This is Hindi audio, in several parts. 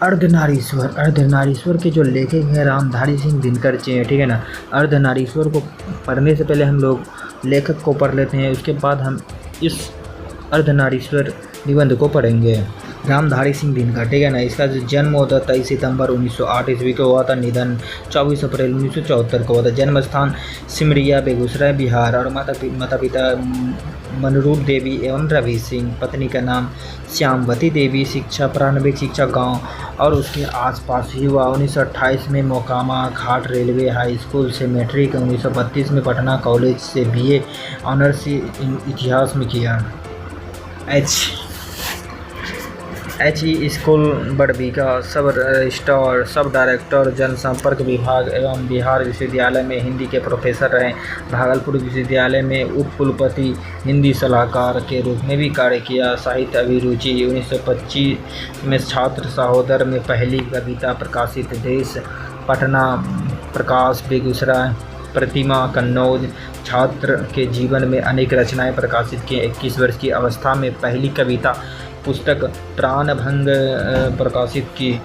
अर्धनारीश्वर के जो लेखक हैं रामधारी सिंह दिनकर जी हैं, ठीक है ना। अर्धनारीश्वर को पढ़ने से पहले हम लोग लेखक को पढ़ लेते हैं, उसके बाद हम इस अर्धनारीश्वर निबंध को पढ़ेंगे। रामधारी सिंह दिनकर, ठीक है ना। इसका जो जन्म होता 23 सितंबर 1908 ईस्वी को हुआ था। निधन 24 अप्रैल 1974 को हुआ था। जन्म स्थान सिमरिया बेगूसराय बिहार। और माता पिता मनरूप देवी एवं रवि सिंह। पत्नी का नाम श्यामवती देवी। शिक्षा प्रारंभिक शिक्षा गांव और उसके आसपास ही हुआ। 1928 में मोकामा घाट रेलवे हाई स्कूल से मैट्रिक। 1932 में पटना कॉलेज से BA ऑनर्स इतिहास में किया। HE स्कूल बड़बीघा सब रजिस्ट्रार सब डायरेक्टर जनसंपर्क विभाग एवं बिहार विश्वविद्यालय में हिंदी के प्रोफेसर रहे। भागलपुर विश्वविद्यालय में उप कुलपति हिंदी सलाहकार के रूप में भी कार्य किया। साहित्य अभिरुचि 1925 में छात्र सहोदर में पहली कविता प्रकाशित। देश पटना प्रकाश बेगूसराय प्रतिमा कन्नौज। छात्र के जीवन में अनेक रचनाएं प्रकाशित की। 21 वर्ष की अवस्था में पहली कविता पुस्तक प्राणभंग प्रकाशित की।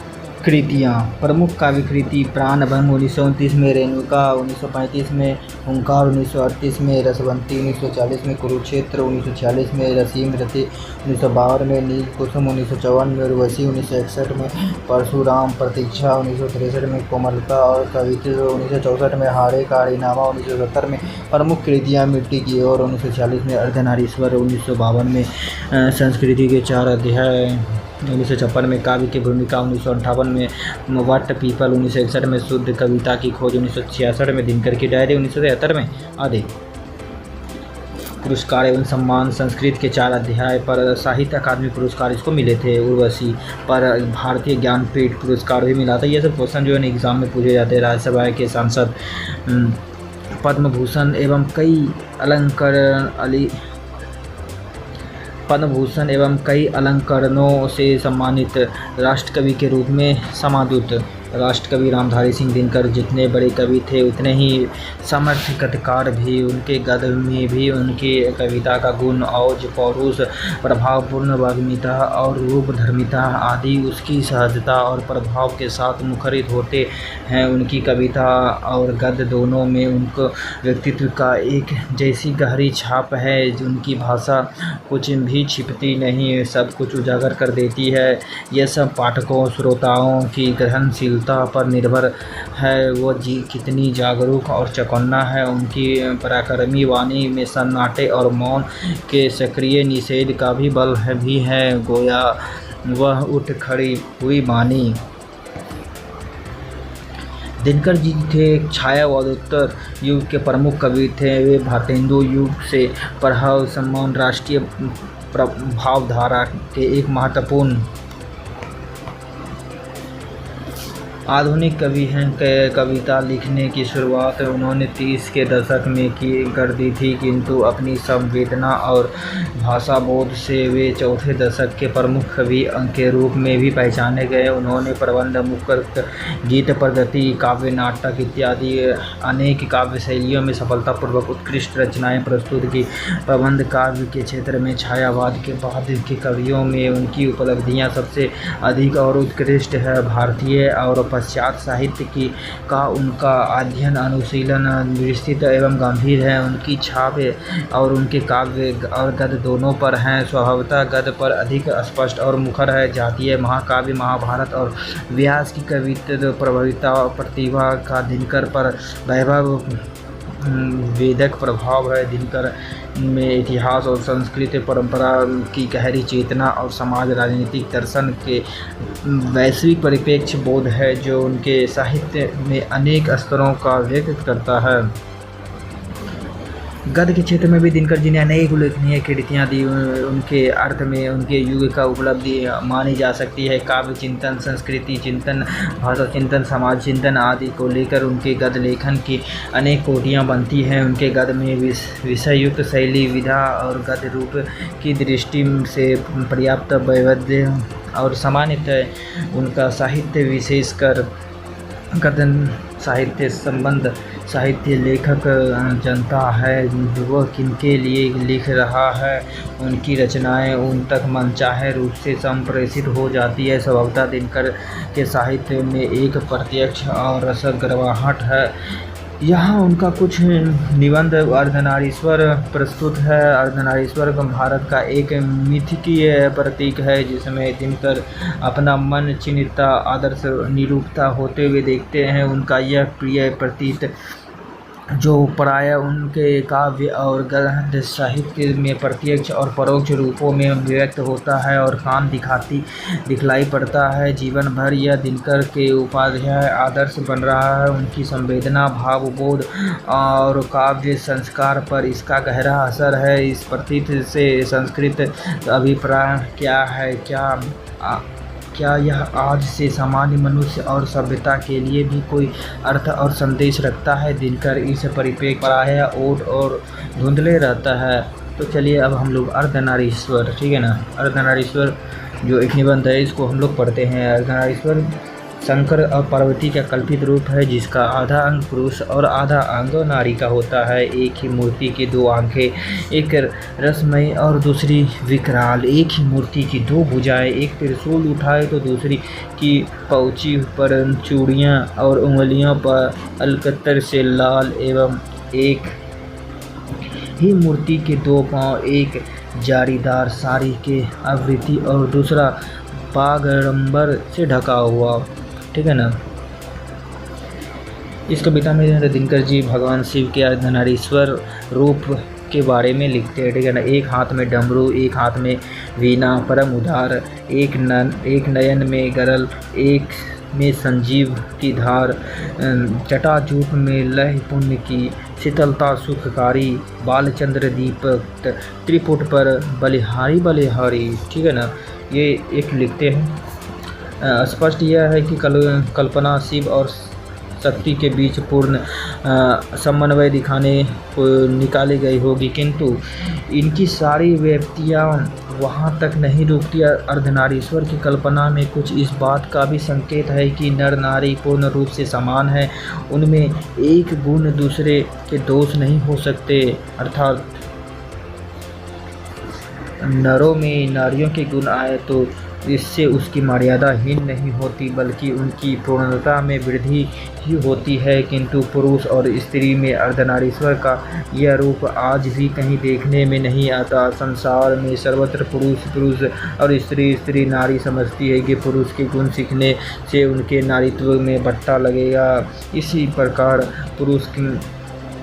कृतियाँ प्रमुख काव्य कृति प्राणभंग 1929 में रेणुका। 1935 में हुंकार। 1938 में रसवंती। 1940 में कुरुक्षेत्र। 1946 में रसीम रति। 1952 में नील कुसुम। 1954 में उर्वशी। 1961 में परशुराम प्रतीक्षा। 1963 में कोमलता और कवित्र। 1964 में हाड़े का हरिनामा। 1970 में प्रमुख कृतियाँ मिट्टी की ओर। 1946 में अर्धनारीश्वर। 1952 में संस्कृति के 4 अध्याय। 1956 में काव्य की भूमिका। 1958 में वट पीपल। 1961 में शुद्ध कविता की खोज। 1966 में दिनकर की डायरी। 1973 में आदि पुरस्कार एवं सम्मान। संस्कृत के 4 अध्याय पर साहित्य अकादमी पुरस्कार इसको मिले थे। उर्वशी पर भारतीय ज्ञानपीठ पुरस्कार भी मिला था। ये सब क्वेश्चन जो है एग्जाम में पूछे जाते हैं। राज्यसभा के सांसद। पद्म भूषण एवं कई अलंकरणों से सम्मानित। राष्ट्रकवि के रूप में समादूत। राष्ट्रकवि रामधारी सिंह दिनकर जितने बड़े कवि थे उतने ही समर्थ गद्यकार भी। उनके गद्य में भी उनकी कविता का गुण औज पौरुष प्रभावपूर्ण वाग्मिता और रूपधर्मिता आदि उसकी सहजता और प्रभाव के साथ मुखरित होते हैं। उनकी कविता और गद्य दोनों में उनको व्यक्तित्व का एक जैसी गहरी छाप है। उनकी भाषा कुछ भी छिपती नहीं, सब कुछ उजागर कर देती है। यह सब पाठकों श्रोताओं की ग्रहणशीलता पर निर्भर है। वो कितनी जागरूक और चौकन्ना है। उनकी पराक्रमी वाणी में सन्नाटे और मौन के सक्रिय निषेध का भी बल है गोया वह उठ खड़ी हुई बानी। दिनकर जी थे छायावादोत्तर युग के प्रमुख कवि थे। वे भारतेंदु युग से प्रभाव सम्मान राष्ट्रीय प्रभावधारा के एक महत्वपूर्ण आधुनिक कवि हैं। कविता लिखने की शुरुआत उन्होंने 30 के दशक में कर दी थी, किंतु अपनी संवेदना और भाषा बोध से वे चौथे दशक के प्रमुख कवि के रूप में भी पहचाने गए। उन्होंने प्रबंध, मुखर गीत, प्रगति, काव्य, नाटक इत्यादि अनेक काव्य शैलियों में सफलतापूर्वक उत्कृष्ट रचनाएं प्रस्तुत की। प्रबंध काव्य के क्षेत्र में छायावाद के बाद के कवियों में उनकी उपलब्धियां सबसे अधिक और उत्कृष्ट है। भारतीय और पश्चात साहित्य का उनका अध्ययन अनुशीलन विस्तृत एवं गंभीर है। उनकी छाप और उनके काव्य और गद्य दोनों पर हैं। स्वभावतः गद्य पर अधिक स्पष्ट और मुखर है। जातीय महाकाव्य महाभारत और व्यास की कवित्व प्रभाविता प्रतिभा का दिनकर पर वैभव वेदक प्रभाव है। दिनकर में इतिहास और संस्कृति परंपरा की गहरी चेतना और समाज राजनीतिक दर्शन के वैश्विक परिप्रेक्ष्य बोध है, जो उनके साहित्य में अनेक स्तरों का व्यक्त करता है। गद्य के क्षेत्र में भी दिनकर जी ने अनेक उल्लेखनीय कृतियाँ दी। उनके अर्थ में उनके युग का उपलब्धि मानी जा सकती है। काव्य चिंतन, संस्कृति चिंतन, भाषा चिंतन, समाज चिंतन आदि को लेकर उनके गद्य लेखन की अनेक कोटियाँ बनती हैं। उनके गद्य में विषययुक्त शैली, विधा और गद्य रूप की दृष्टि से पर्याप्त वैविध्य और सामान्यतः उनका साहित्य विशेषकर गद्य साहित्य संबंध, साहित्य लेखक जनता है वह किनके लिए लिख रहा है, उनकी रचनाएं उन तक मनचाहे रूप से संप्रेषित हो जाती है। स्वभावतः दिनकर के साहित्य में एक प्रत्यक्ष और रसग्रवाहट है। यहाँ उनका कुछ निबंध अर्धनारीश्वर प्रस्तुत है। अर्धनारीश्वर भारत का एक मिथकीय प्रतीक है जिसमें दिनकर अपना मन चिन्हता आदर्श निरूपता होते हुए देखते हैं। उनका यह प्रिय प्रतीत जो प्रायः उनके काव्य और गद्य साहित्य में प्रत्यक्ष और परोक्ष रूपों में व्यक्त होता है और काम दिखलाई पड़ता है। जीवन भर यह दिनकर के उपाध्याय आदर्श बन रहा है। उनकी संवेदना, भावबोध और काव्य संस्कार पर इसका गहरा असर है। इस प्रतीत से संस्कृत अभिप्राय क्या है, क्या यह आज से सामान्य मनुष्य और सभ्यता के लिए भी कोई अर्थ और संदेश रखता है? दिनकर इस परिप्रेक्ष्य प्रायः ओट और धुंधले रहता है। तो चलिए अब हम लोग अर्धनारीश्वर, ठीक है ना, अर्धनारीश्वर जो एक निबंध है इसको हम लोग पढ़ते हैं। अर्धनारीश्वर शंकर और पार्वती का कल्पित रूप है जिसका आधा अंग पुरुष और आधा अंग नारी का होता है। एक ही मूर्ति की दो आंखें, एक रसमयी और दूसरी विकराल। एक ही मूर्ति की दो भुजाएं, एक त्रिशूल उठाए तो दूसरी की पहुंची पर चूड़ियाँ और उंगलियों पर अलकतर से लाल। एवं एक ही मूर्ति के दो पांव, एक जारीदार साड़ी के आवृत्ति और दूसरा बागड़ंबर से ढका हुआ, ठीक है ना। इस कविता में दिनकर जी भगवान शिव के अर्धनारीश्वर रूप के बारे में लिखते हैं, ठीक है ना। एक हाथ में डमरू, एक हाथ में वीणा परम उदार, एक नयन में गरल, एक में संजीव की धार, जटाजूट में लय पुण्य की शीतलता सुखकारी, बालचंद्र दीपक त्रिपुट पर बलिहारी, ठीक है ना। ये एक लिखते हैं। स्पष्ट यह है कि कल्पना शिव और शक्ति के बीच पूर्ण समन्वय दिखाने को निकाली गई होगी, किंतु इनकी सारी व्याप्तियाँ वहाँ तक नहीं रुकती। अर्धनारीश्वर की कल्पना में कुछ इस बात का भी संकेत है कि नर नारी पूर्ण रूप से समान है, उनमें एक गुण दूसरे के दोष नहीं हो सकते। अर्थात नरों में नारियों के गुण आए तो इससे उसकी मर्यादा हीन नहीं होती बल्कि उनकी पूर्णता में वृद्धि ही होती है। किंतु पुरुष और स्त्री में अर्धनारीश्वर का यह रूप आज भी कहीं देखने में नहीं आता। संसार में सर्वत्र पुरुष और स्त्री नारी समझती है कि पुरुष के गुण सीखने से उनके नारीत्व में बट्टा लगेगा। इसी प्रकार पुरुष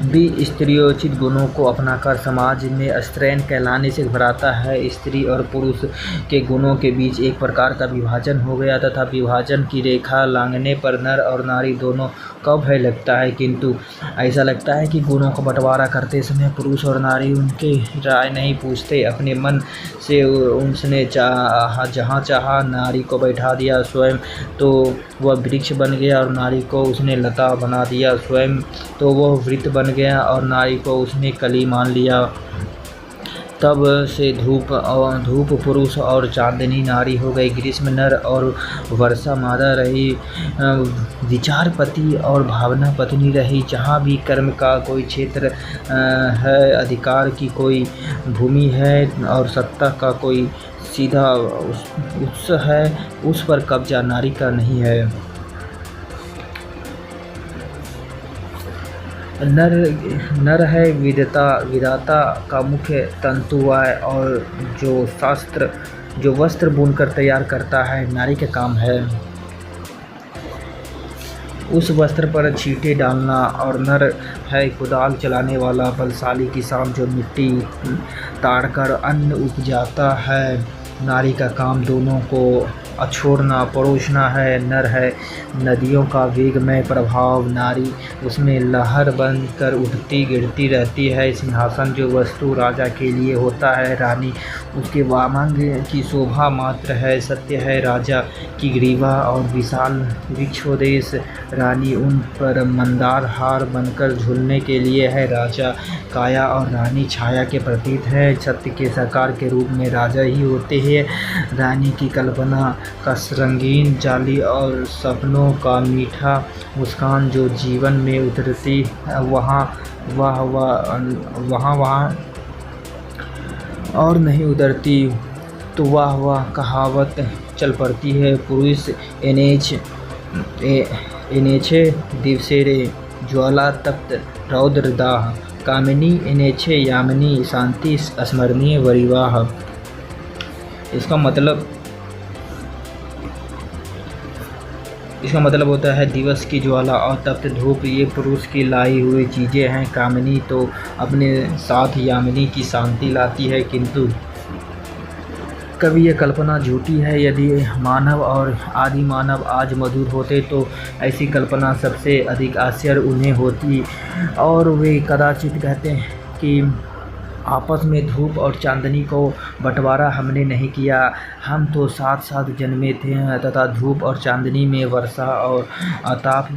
भी स्त्रियोचित गुणों को अपनाकर समाज में स्त्रैण कहलाने से घबराता है। स्त्री और पुरुष के गुणों के बीच एक प्रकार का विभाजन हो गया तथा विभाजन की रेखा लांघने पर नर और नारी दोनों का भय लगता है। किंतु ऐसा लगता है कि गुणों का बंटवारा करते समय पुरुष और नारी उनके राय नहीं पूछते, अपने मन से उसने जहाँ चाहा नारी को बैठा दिया, स्वयं तो वह वृक्ष बन गया और नारी को उसने लता बना दिया, स्वयं तो वह वृत्त बन गया और नारी को उसने कली मान लिया। तब से धूप पुरुष और चांदनी नारी हो गई, ग्रीष्म नर और वर्षा मादा रही, विचारपति और भावना पत्नी रही। जहाँ भी कर्म का कोई क्षेत्र है, अधिकार की कोई भूमि है और सत्ता का कोई सीधा उत्स है, उस पर कब्जा नारी का नहीं है। नर है विधाता का मुख्य तंतुवाय और जो वस्त्र बुनकर तैयार करता है नारी का काम है उस वस्त्र पर छींटे डालना। और नर है कुदाल चलाने वाला बलशाली किसान जो मिट्टी ताड़कर अन्न उपजाता है। नारी का काम दोनों को अछोड़ना परोसना है। नर है नदियों का वेगमय प्रभाव, नारी उसमें लहर बनकर उठती गिरती रहती है। सिंहासन जो वस्तु राजा के लिए होता है, रानी उसके वामंग की शोभा मात्र है। सत्य है राजा की ग्रीवा और विशाल वृक्षोदेश, रानी उन पर मंदार हार बनकर झूलने के लिए है। राजा काया और रानी छाया के प्रतीक है। सत्य के साकार के रूप में राजा ही होते हैं। रानी की कल्पना का रंगीन जाली और सपनों का मीठा मुस्कान जो जीवन में उतरती वहाँ वहाँ वहाँ वहाँ और नहीं उतरती, तो वाह कहावत चल पड़ती है। पुरुष एनेछे दिवसेरे ज्वाला तप्त रौद्र दाह, कामिनी एनेछे यामिनी शांति स्मरणीय वरिवाह। इसका मतलब होता है दिवस की ज्वाला और तप्त धूप ये पुरुष की लाई हुई चीज़ें हैं। कामिनी तो अपने साथ यामिनी की शांति लाती है, किंतु कभी ये कल्पना झूठी है। यदि मानव और आदि मानव आज मधुर होते तो ऐसी कल्पना सबसे अधिक आश्चर्य उन्हें होती, और वे कदाचित कहते हैं कि आपस में धूप और चांदनी को बंटवारा हमने नहीं किया, हम तो साथ साथ जन्मे थे तथा धूप और चांदनी में, वर्षा और ताप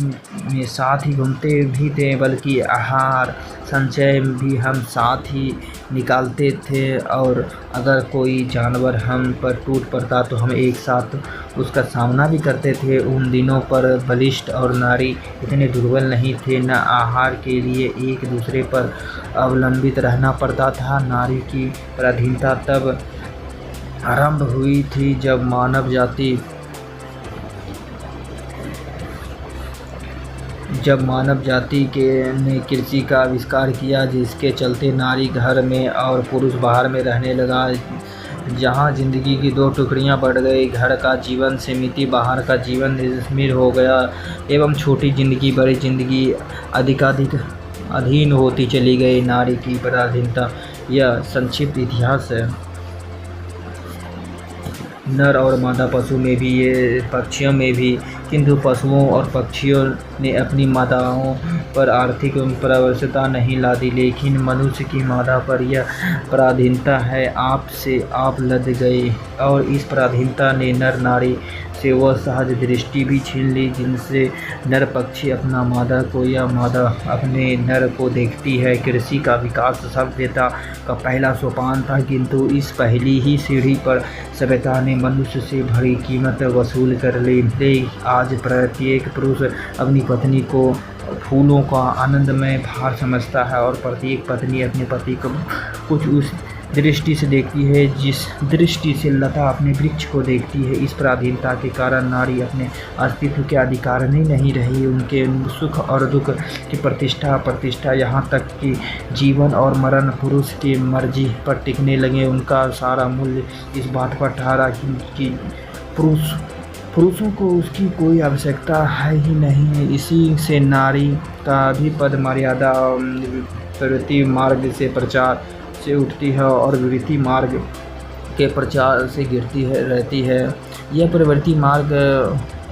में साथ ही घूमते भी थे, बल्कि आहार संचय भी हम साथ ही निकालते थे, और अगर कोई जानवर हम पर टूट पड़ता तो हम एक साथ उसका सामना भी करते थे। उन दिनों पर बलिष्ठ और नारी इतने दुर्बल नहीं थे, न आहार के लिए एक दूसरे पर अवलंबित रहना पड़ता था। नारी की पराधीनता तब आरंभ हुई थी जब मानव जाति ने कृषि का आविष्कार किया, जिसके चलते नारी घर में और पुरुष बाहर में रहने लगा। जहाँ जिंदगी की दो टुकड़ियाँ बढ़ गई, घर का जीवन सीमित, बाहर का जीवन निस्मीर हो गया, एवं छोटी जिंदगी बड़ी जिंदगी अधिकाधिक अधीन होती चली गई। नारी की पराधीनता यह संक्षिप्त इतिहास है। नर और मादा पशु में भी, ये पक्षियों में भी, किंतु पशुओं और पक्षियों ने अपनी माताओं पर आर्थिक परवशता नहीं ला दी, लेकिन मनुष्य की मादा पर यह पराधीनता है। आप से आप लद गए, और इस पराधीनता ने नर नारी से वह सहज दृष्टि भी छीन ली जिनसे नर पक्षी अपना मादा को या मादा अपने नर को देखती है। कृषि का विकास सभ्यता का पहला सोपान था, किंतु इस पहली ही सीढ़ी पर सभ्यता ने मनुष्य से बड़ी कीमत वसूल कर ली। आज प्रत्येक पुरुष अपनी पत्नी को फूलों का आनंदमय भार समझता है, और प्रत्येक पत्नी अपने पति को कुछ उस दृष्टि से देखती है जिस दृष्टि से लता अपने वृक्ष को देखती है। इस पराधीनता के कारण नारी अपने अस्तित्व के अधिकारिणी नहीं रही। उनके सुख और दुख की प्रतिष्ठा यहाँ तक कि जीवन और मरण पुरुष की मर्जी पर टिकने लगे। उनका सारा मूल्य इस बात पर ठहरा कि पुरुषों को उसकी कोई आवश्यकता है ही नहीं। इसी से नारी का भी पद मर्यादा प्रवृत्ति मार्ग से प्रचार से उठती है और वृत्ति मार्ग के प्रचार से गिरती रहती है। यह प्रवृत्ति मार्ग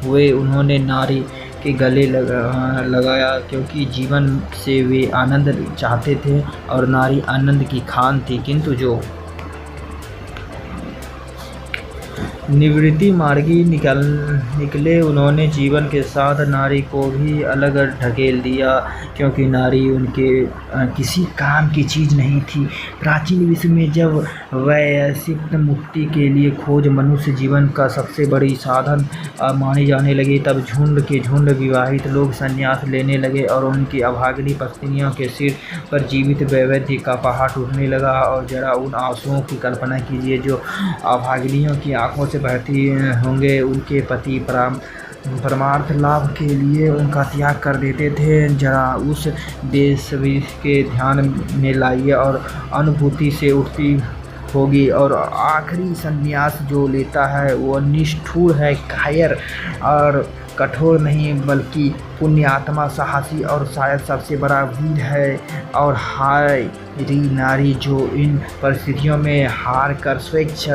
हुए उन्होंने नारी के गले लगाया, क्योंकि जीवन से वे आनंद चाहते थे और नारी आनंद की खान थी। किंतु जो निवृत्ति मार्गी निकले, उन्होंने जीवन के साथ नारी को भी अलग ढकेल दिया, क्योंकि नारी उनके किसी काम की चीज़ नहीं थी। प्राचीन विश्व में जब वैश्विक मुक्ति के लिए खोज मनुष्य जीवन का सबसे बड़ी साधन मानी जाने लगी, तब झुंड के झुंड विवाहित लोग संन्यास लेने लगे और उनकी अभागिनी पत्नियों के सिर पर जीवित वैवध्य का पहाड़ टूटने लगा। और जरा उन आंसुओं की कल्पना कीजिए जो अभागिनियों की आंखों से बहती होंगे। उनके पति परमार्थ लाभ के लिए उनका त्याग कर देते थे। जरा उस देश के ध्यान में लाइए और अनुभूति से उठती होगी। और आखिरी संन्यास जो लेता है वो निष्ठुर है, कायर और कठोर नहीं, बल्कि पुण्यात्मा, साहसी और शायद सबसे बड़ा वीर है। और हाय री नारी जो इन परिस्थितियों में हार कर स्वेच्छ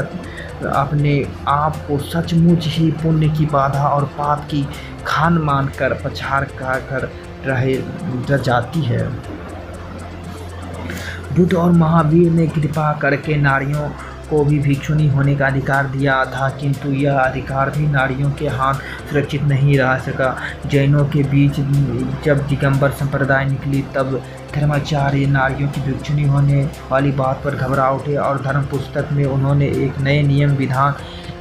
अपने आप को सचमुच ही पुण्य की बाधा और पाप की खान मानकर पछाड़ कर रह जाती है। बुद्ध और महावीर ने कृपा करके नारियों को भी भिक्षुणी होने का अधिकार दिया था, किंतु यह अधिकार भी नारियों के हाथ सुरक्षित नहीं रह सका। जैनों के बीच जब दिगंबर संप्रदाय निकली, तब धर्माचार्य नारियों की भिक्षुणी होने वाली बात पर घबरा उठे और धर्म पुस्तक में उन्होंने एक नए नियम विधान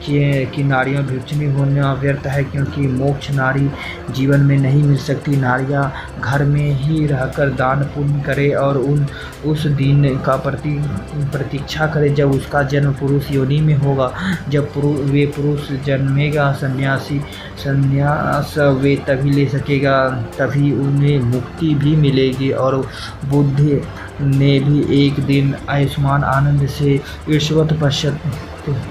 कि नारियों भिक्षुणी होना व्यर्थ है, क्योंकि मोक्ष नारी जीवन में नहीं मिल सकती। नारियां घर में ही रहकर दान पुण्य करे और उस दिन का प्रतीक्षा करे जब उसका जन्म पुरुष योनि में होगा। जब वे पुरुष जन्मेगा संन्यास वे तभी ले सकेगा, तभी उन्हें मुक्ति भी मिलेगी। और बुद्ध ने भी एक दिन आयुष्मान आनंद से ईर्ष्वत पश्चात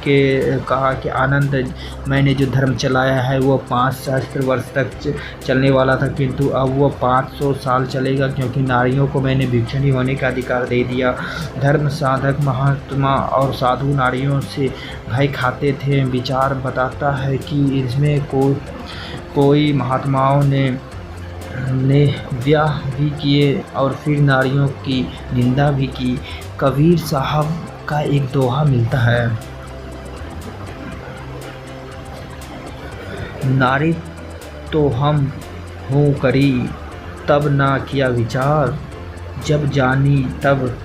के कहा कि आनंद, मैंने जो धर्म चलाया है वो 5 सहस्त्र वर्ष तक चलने वाला था, किंतु अब वो 500 साल चलेगा, क्योंकि नारियों को मैंने भिक्षुणी होने का अधिकार दे दिया। धर्म साधक महात्मा और साधु नारियों से भय खाते थे। विचार बताता है कि इसमें कोई महात्माओं ने ब्याह भी किए और फिर नारियों की निंदा भी की। कबीर साहब का एक दोहा मिलता है, नारी तो हम हो करी तब ना किया विचार, जब जानी तब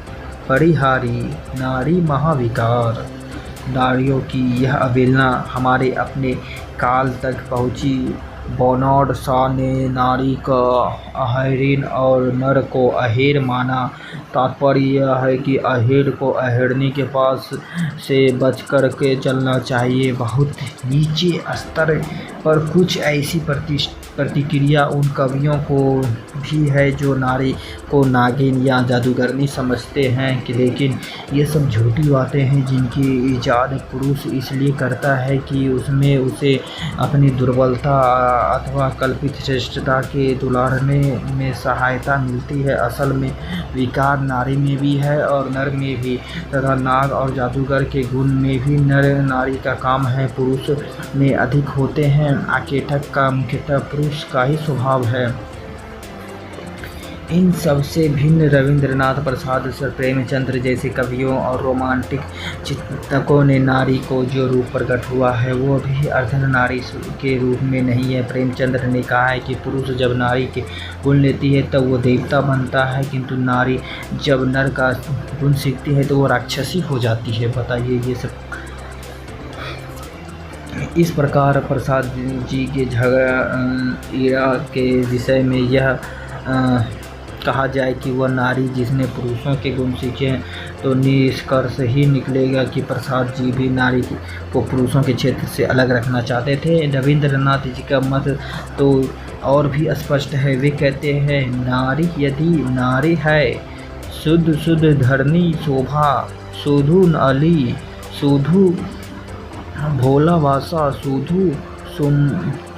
परिहारी नारी महाविकार। नारियों की यह अवहेलना हमारे अपने काल तक पहुँची। बर्नार्ड शॉ ने नारी का अहेरिन और नर को अहेर माना। तात्पर्य यह है कि अहेर को अहेरनी के पास से बच कर के चलना चाहिए। बहुत नीचे स्तर पर कुछ ऐसी प्रतिक्रिया उन कवियों को भी है जो नारी को नागिन या जादूगरनी समझते हैं, कि लेकिन ये सब झूठी बातें हैं जिनकी इजाद पुरुष इसलिए करता है कि उसमें उसे अपनी दुर्बलता अथवा कल्पित श्रेष्ठता के दुलारने में सहायता मिलती है। असल में विकार नारी में भी है और नर में भी, तथा नाग और जादूगर के गुण में भी नर नारी का काम है, पुरुष में अधिक होते हैं। आकेठक का मुख्यतः पुरुष का ही स्वभाव है। इन सबसे भिन्न रविंद्रनाथ प्रसाद, सर प्रेमचंद्र जैसे कवियों और रोमांटिक चिंतकों ने नारी को जो रूप प्रकट हुआ है वो भी अर्धनारी के रूप में नहीं है। प्रेमचंद्र ने कहा है कि पुरुष जब नारी के गुण लेती है तब वो देवता बनता है, किंतु नारी जब नर का गुण सीखती है तो वो राक्षसी हो जाती है। बताइए, ये सब इस प्रकार प्रसाद जी के झगड़ा के विषय में यह कहा जाए कि वह नारी जिसने पुरुषों के गुण सीखे हैं, तो निष्कर्ष ही निकलेगा कि प्रसाद जी भी नारी को पुरुषों के क्षेत्र से अलग रखना चाहते थे। रविंद्रनाथ जी का मत तो और भी स्पष्ट है। वे कहते हैं, नारी यदि नारी है, शुद्ध शुद्ध धरनी शोभा, सुधु नली सुधु भोला वासा, सुधु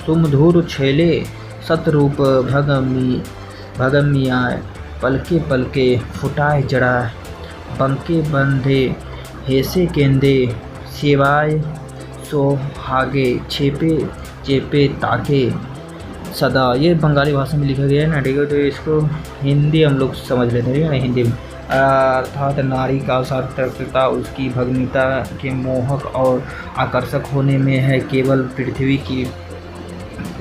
सुमधुर छेले, सतरूप भगमियाँ, पलके पलके फुटाए जड़ा, बंके बंधे हेसे केंदे, सेवाए सोहागे, छेपे चेपे ताके सदा। ये बंगाली भाषा में लिखा गया है ना, ठीक है। तो इसको हिंदी हम लोग समझ लेते हैं ना, हिंदी में अर्थात नारी का सार्थकता उसकी भग्निता के मोहक और आकर्षक होने में है। केवल पृथ्वी की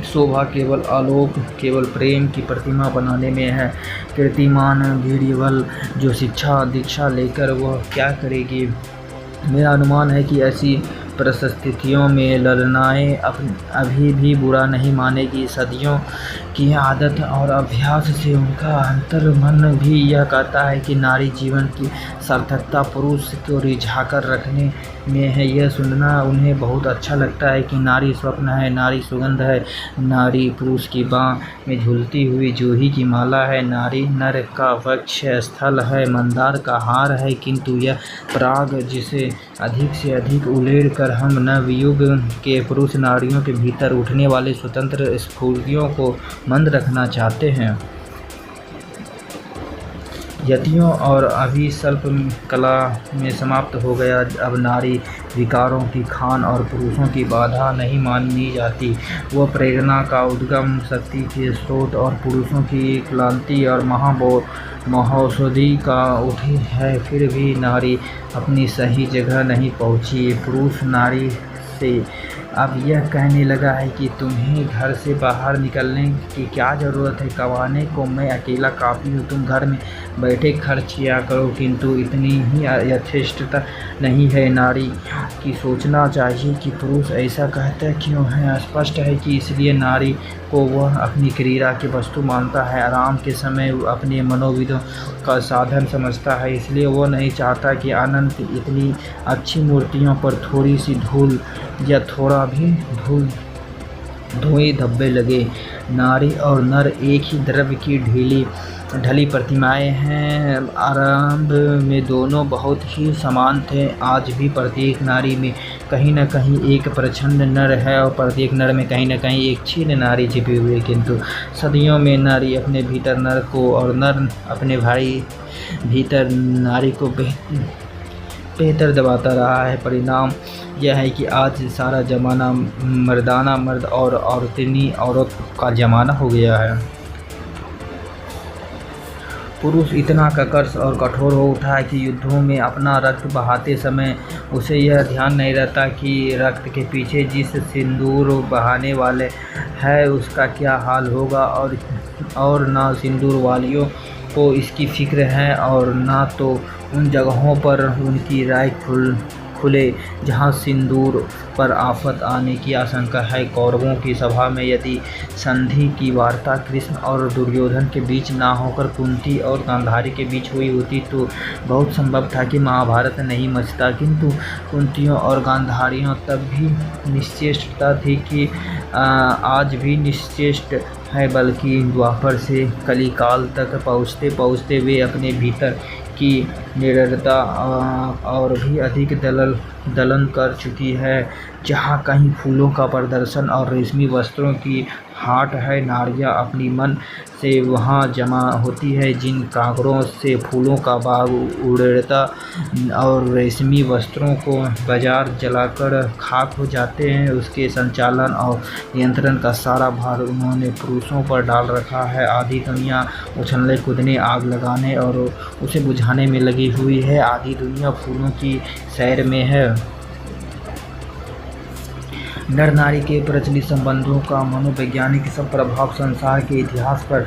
शोभा, केवल आलोक, केवल प्रेम की प्रतिमा बनाने में है। कीर्तिमान भीड़बल जो शिक्षा दीक्षा लेकर वह क्या करेगी। मेरा अनुमान है कि ऐसी परिस्थितियों में ललनाएँ अभी भी बुरा नहीं मानेगी। सदियों की आदत और अभ्यास से उनका अंतर्मन भी यह कहता है कि नारी जीवन की सार्थकता पुरुष को रिझाकर रखने में है। यह सुनना उन्हें बहुत अच्छा लगता है कि नारी स्वप्न है, नारी सुगंध है, नारी पुरुष की बाँ में झूलती हुई जूही की माला है, नारी नर का वक्ष स्थल है, मंदार का हार है। किंतु यह पराग जिसे अधिक से अधिक उलेड़ कर हम नवयुग के पुरुष नारियों के भीतर उठने वाले स्वतंत्र स्फूर्तियों को मंद रखना चाहते हैं। यतियों और अभी स्वल्प कला में समाप्त हो गया। अब नारी विकारों की खान और पुरुषों की बाधा नहीं मानी जाती। वह प्रेरणा का उद्गम, शक्ति के स्रोत और पुरुषों की क्लांति और महौषधि का उठी है। फिर भी नारी अपनी सही जगह नहीं पहुंची। पुरुष नारी से अब यह कहने लगा है कि तुम्हें घर से बाहर निकलने की क्या ज़रूरत है, कमाने को मैं अकेला काफ़ी हूँ, तुम घर में बैठे खर्च किया करो। किंतु इतनी ही यथेष्टता नहीं है। नारी की सोचना चाहिए कि पुरुष ऐसा कहता क्यों है। स्पष्ट है कि इसलिए नारी को वह अपनी क्रीड़ा की वस्तु मानता है, आराम के समय अपने मनोविधों का साधन समझता है। इसलिए वह नहीं चाहता कि अनंत इतनी अच्छी मूर्तियों पर थोड़ी सी धूल या थोड़ा भी धुएं धब्बे लगे। नारी और नर एक ही द्रव्य की ढली प्रतिमाएं हैं। आरंभ में दोनों बहुत ही समान थे। आज भी प्रत्येक नारी में कहीं न कहीं एक प्रचंड नर है और प्रत्येक नर में कहीं न कहीं एक क्षीण नारी छिपी हुई है। किंतु सदियों में नारी अपने भीतर नर को और नर अपने भाई भीतर नारी को बेहतर दबाता रहा है। परिणाम यह है कि आज सारा ज़माना मर्दाना मर्द और औरतनी औरत का ज़माना हो गया है। पुरुष इतना कर्कश और कठोर हो उठा है कि युद्धों में अपना रक्त बहाते समय उसे यह ध्यान नहीं रहता कि रक्त के पीछे जिस सिंदूर बहाने वाले है उसका क्या हाल होगा, और ना सिंदूर वालियों को इसकी फिक्र है और ना तो उन जगहों पर उनकी राय खुले जहाँ सिंदूर पर आफत आने की आशंका है। कौरवों की सभा में यदि संधि की वार्ता कृष्ण और दुर्योधन के बीच ना होकर कुंती और गांधारी के बीच हुई होती तो बहुत संभव था कि महाभारत नहीं मचता। किंतु कुंतियों और गांधारियों तब भी निश्चेष्टता थी कि आज भी निश्चेष्ट है, बल्कि द्वापर से कलिकाल तक पहुँचते पहुँचते वे अपने भीतर की निडरता और भी अधिक दलन कर चुकी है। जहाँ कहीं फूलों का प्रदर्शन और रेशमी वस्त्रों की हाट है, नारियाँ अपनी मन से वहाँ जमा होती है। जिन कांकरों से फूलों का बाग उड़ता और रेशमी वस्त्रों को बाजार जलाकर खाक हो जाते हैं, उसके संचालन और नियंत्रण का सारा भार उन्होंने पुरुषों पर डाल रखा है। आधी दुनिया उछलने कूदने आग लगाने और उसे बुझाने में लगी हुई है। आधी दुनिया फूलों की सैर में है। नर नारी के प्रचलित संबंधों का मनोवैज्ञानिक सब प्रभाव संसार के इतिहास पर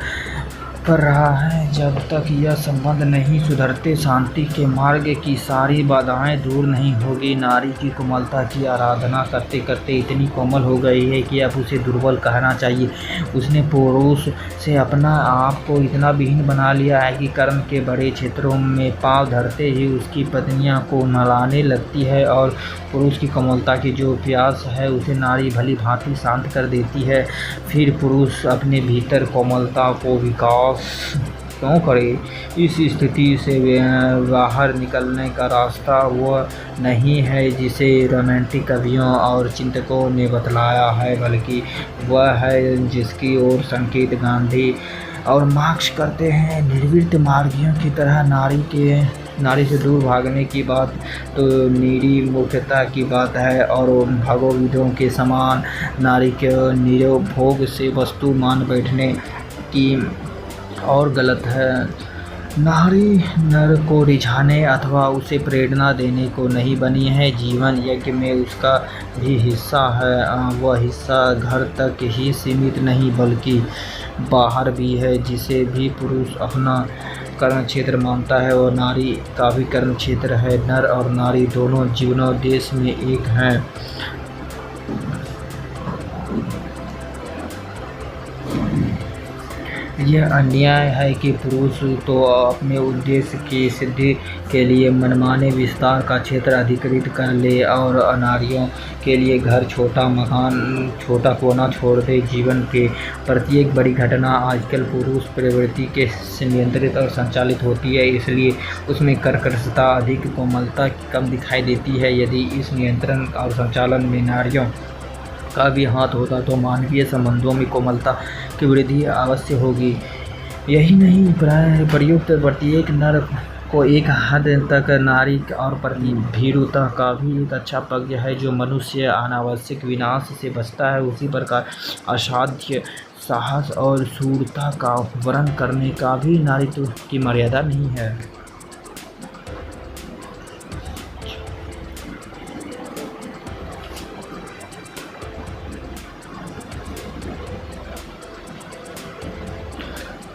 रहा है। जब तक यह संबंध नहीं सुधरते, शांति के मार्ग की सारी बाधाएं दूर नहीं होगी। नारी की कोमलता की आराधना करते करते इतनी कोमल हो गई है कि अब उसे दुर्बल कहना चाहिए। उसने पुरुष से अपना आप को इतना विहीन बना लिया है कि कर्म के बड़े क्षेत्रों में पांव धरते ही उसकी पत्नियां को नहलाने लगती है, और पुरुष की कोमलता की जो प्यास है उसे नारी भली भांति शांत कर देती है। फिर पुरुष अपने भीतर कोमलता को विकास क्यों करे? इस स्थिति से बाहर निकलने का रास्ता वह नहीं है जिसे रोमांटिक कवियों और चिंतकों ने बतलाया है, बल्कि वह है जिसकी ओर संकेत गांधी और मार्क्स करते हैं। निर्वृत्त मार्गियों की तरह नारी से दूर भागने की बात तो निरी मूर्खता की बात है, और भगोविदों के समान नारी के निरोभोग से वस्तु मान बैठने की और गलत है। नारी नर को रिझाने अथवा उसे प्रेरणा देने को नहीं बनी है। जीवन यज्ञ में उसका भी हिस्सा है। वह हिस्सा घर तक ही सीमित नहीं बल्कि बाहर भी है। जिसे भी पुरुष अपना कर्म क्षेत्र मानता है वह नारी का भी कर्म क्षेत्र है। नर और नारी दोनों जीवनोद्देश्य में एक हैं। यह अन्याय है कि पुरुष तो अपने उद्देश्य की सिद्धि के लिए मनमाने विस्तार का क्षेत्र अधिकृत कर ले और नारियों के लिए घर, छोटा मकान, छोटा कोना छोड़ दे। जीवन के प्रत्येक बड़ी घटना आजकल पुरुष प्रवृत्ति के से नियंत्रित और संचालित होती है, इसलिए उसमें कर्कशता अधिक, कोमलता कम दिखाई देती है। यदि इस नियंत्रण और संचालन में नारियों का भी हाथ होता तो मानवीय संबंधों में कोमलता की वृद्धि अवश्य होगी। यही नहीं, प्रयुक्त प्रत्येक नर को एक हद तक नारी और भीरुता का भी एक अच्छा पक्ष है। जो मनुष्य अनावश्यक विनाश से बचता है, उसी प्रकार असाध्य साहस और शूरता का वर्णन करने का भी नारीत्व की मर्यादा नहीं है।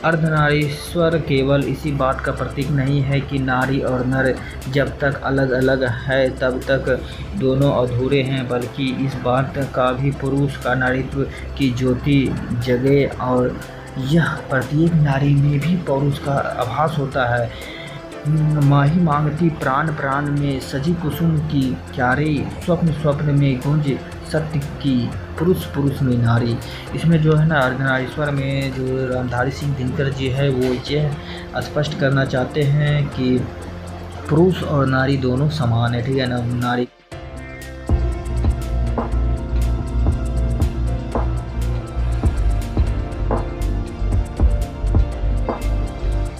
अर्धनारीश्वर केवल इसी बात का प्रतीक नहीं है कि नारी और नर जब तक अलग अलग है तब तक दोनों अधूरे हैं, बल्कि इस बात का भी पुरुष का नारीत्व की ज्योति जगे और यह प्रत्येक नारी में भी पुरुष का आभास होता है। माही मांगती प्राण प्राण में सजी कुसुम की क्यारे, स्वप्न स्वप्न में गूंज सत्य की पुरुष पुरुष में नारी। इसमें जो है ना अर्धनारीश्वर में जो रामधारी सिंह दिनकर जी है वो ये स्पष्ट करना चाहते हैं कि पुरुष और नारी दोनों समान है, ठीक है ना। नारी